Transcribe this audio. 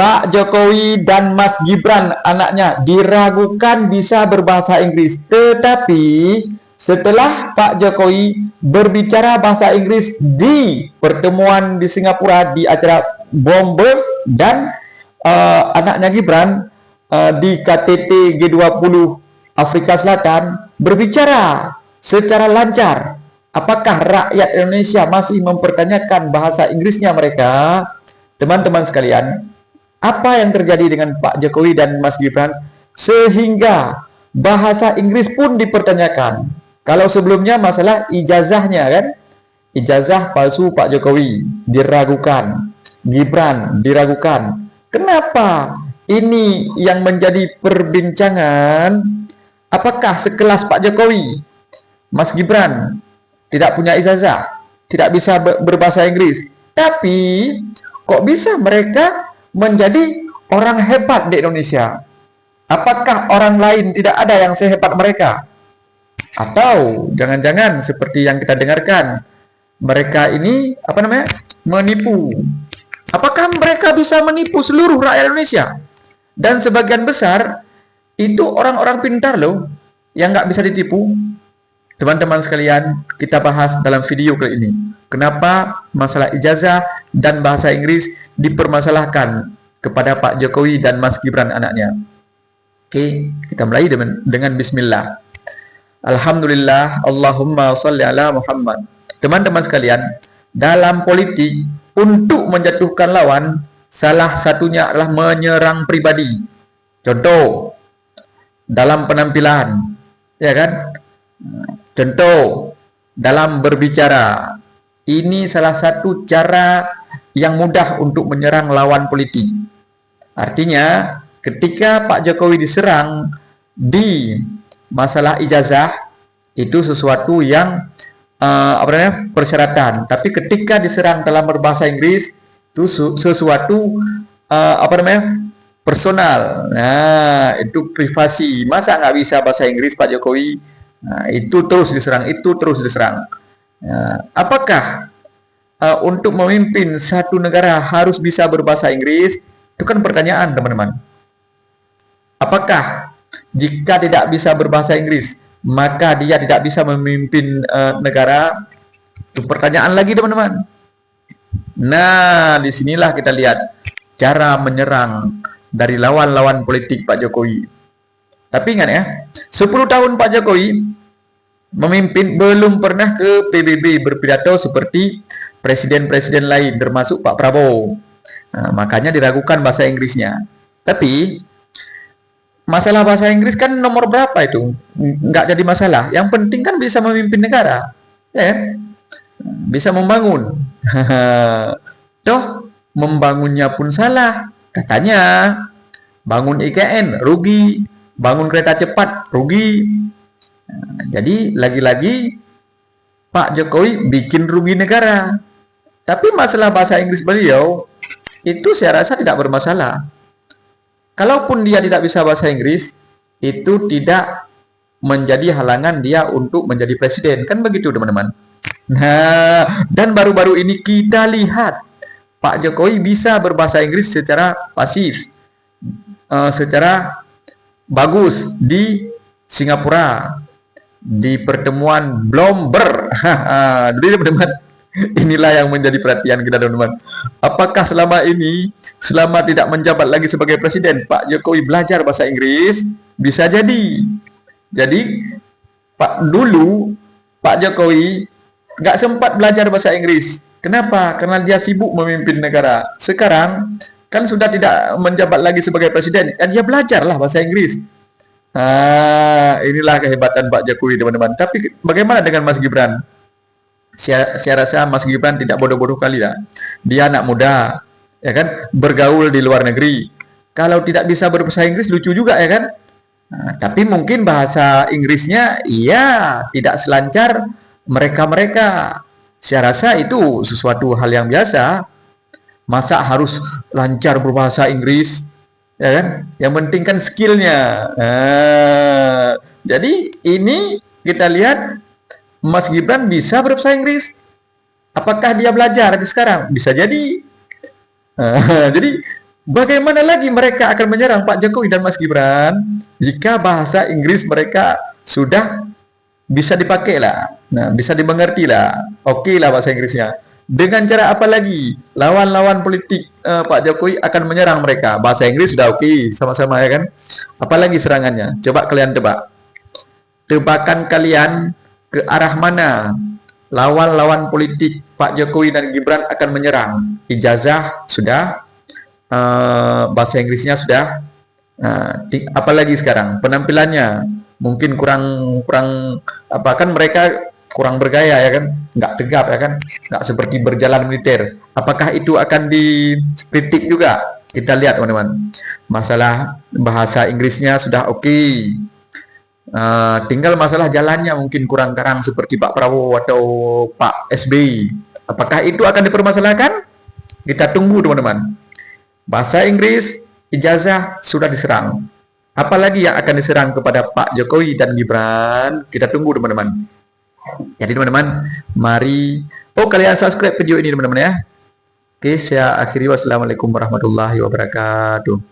Pak Jokowi dan Mas Gibran anaknya diragukan bisa berbahasa Inggris. Tetapi setelah Pak Jokowi berbicara bahasa Inggris di pertemuan di Singapura di acara Bloomberg dan anaknya Gibran di KTT G20 Afrika Selatan berbicara secara lancar. Apakah rakyat Indonesia masih mempertanyakan bahasa Inggrisnya mereka? Teman-teman sekalian, apa yang terjadi dengan Pak Jokowi dan Mas Gibran sehingga bahasa Inggris pun dipertanyakan? Kalau sebelumnya masalah ijazahnya kan, ijazah palsu Pak Jokowi diragukan, Gibran diragukan. Kenapa ini yang menjadi perbincangan? Apakah sekelas Pak Jokowi, Mas Gibran tidak punya ijazah, tidak bisa berbahasa Inggris, tapi kok bisa mereka menjadi orang hebat di Indonesia? Apakah orang lain tidak ada yang sehebat mereka? Atau jangan-jangan seperti yang kita dengarkan, mereka ini menipu? Apakah mereka bisa menipu seluruh rakyat Indonesia? Dan sebagian besar itu orang-orang pintar loh, yang nggak bisa ditipu. Teman-teman sekalian, kita bahas dalam video kali ini. Kenapa masalah ijazah dan bahasa Inggris dipermasalahkan kepada Pak Jokowi dan Mas Gibran anaknya. Oke, kita mulai dengan bismillah. Alhamdulillah, Allahumma sholli ala Muhammad. Teman-teman sekalian, dalam politik, untuk menjatuhkan lawan, salah satunya adalah menyerang pribadi. Contoh, dalam penampilan, ya kan? Contoh, dalam berbicara. Ini salah satu cara yang mudah untuk menyerang lawan politik. Artinya, ketika Pak Jokowi diserang di masalah ijazah, itu sesuatu yang persyaratan. Tapi ketika diserang dalam berbahasa Inggris, itu sesuatu personal. Nah, itu privasi. Masa nggak bisa bahasa Inggris Pak Jokowi? Nah, itu terus diserang. Nah, apakah untuk memimpin satu negara harus bisa berbahasa Inggris? Itu kan pertanyaan, teman-teman. Apakah jika tidak bisa berbahasa Inggris, maka dia tidak bisa memimpin negara? Itu pertanyaan lagi, teman-teman. Nah, disinilah kita lihat cara menyerang dari lawan-lawan politik Pak Jokowi. Tapi ingat ya, 10 tahun Pak Jokowi memimpin belum pernah ke PBB berpidato seperti presiden-presiden lain, termasuk Pak Prabowo. Nah, makanya diragukan bahasa Inggrisnya. Tapi masalah bahasa Inggris kan nomor berapa itu? Nggak jadi masalah. Yang penting kan bisa memimpin negara, ya, bisa membangun. Toh membangunnya pun salah. Katanya bangun IKN rugi, bangun kereta cepat rugi. Nah, jadi lagi-lagi Pak Jokowi bikin rugi negara. Tapi masalah bahasa Inggris beliau itu saya rasa tidak bermasalah. Kalaupun dia tidak bisa bahasa Inggris, itu tidak menjadi halangan dia untuk menjadi presiden. Kan begitu, teman-teman. Nah, dan baru-baru ini kita lihat Pak Jokowi bisa berbahasa Inggris secara pasif, secara bagus di Singapura, di pertemuan Bloomberg. Jadi teman-teman, inilah yang menjadi perhatian kita, teman-teman. Apakah selama ini, selama tidak menjabat lagi sebagai presiden, Pak Jokowi belajar bahasa Inggris? Bisa jadi. Jadi dulu Pak Jokowi nggak sempat belajar bahasa Inggris. Kenapa? Karena dia sibuk memimpin negara. Sekarang kan sudah tidak menjabat lagi sebagai presiden, dia belajarlah bahasa Inggris. Nah, inilah kehebatan Pak Jokowi, teman-teman. Tapi bagaimana dengan Mas Gibran? Saya rasa Mas Gibran tidak bodoh-bodoh kali ya. Dia anak muda, ya kan, bergaul di luar negeri. Kalau tidak bisa berbahasa Inggris lucu juga, ya kan? Nah, tapi mungkin bahasa Inggrisnya iya tidak selancar mereka-mereka. Saya rasa itu sesuatu hal yang biasa. Masa harus lancar berbahasa Inggris, ya kan? Yang penting kan skillnya. Jadi ini kita lihat Mas Gibran bisa berbahasa Inggris. Apakah dia belajar di sekarang? Bisa jadi. Jadi Bagaimana lagi mereka akan menyerang Pak Jokowi dan Mas Gibran jika bahasa Inggris mereka sudah bisa dipakai lah, nah bisa dimengerti lah, oke lah bahasa Inggrisnya. Dengan cara apa lagi? Lawan-lawan politik Pak Jokowi akan menyerang mereka. Bahasa Inggris sudah oke, sama-sama ya kan? Apalagi serangannya? Coba kalian tebak. Tebakan kalian ke arah mana lawan-lawan politik Pak Jokowi dan Gibran akan menyerang? Ijazah sudah, bahasa Inggrisnya sudah. Apalagi sekarang penampilannya mungkin kurang kurang apa kan mereka kurang bergaya ya kan, nggak tegap ya kan, nggak seperti berjalan militer. Apakah itu akan dikritik juga? Kita lihat teman-teman. Masalah bahasa Inggrisnya sudah oke. Tinggal masalah jalannya mungkin kurang karang seperti Pak Prabowo atau Pak SBY. Apakah itu akan dipermasalahkan? Kita tunggu teman-teman. Bahasa Inggris, ijazah sudah diserang. Apalagi yang akan diserang kepada Pak Jokowi dan Gibran? Kita tunggu teman-teman. Jadi teman-teman, mari. Oh, kalian subscribe video ini teman-teman ya. Oke, saya akhiri. Wassalamualaikum warahmatullahi wabarakatuh.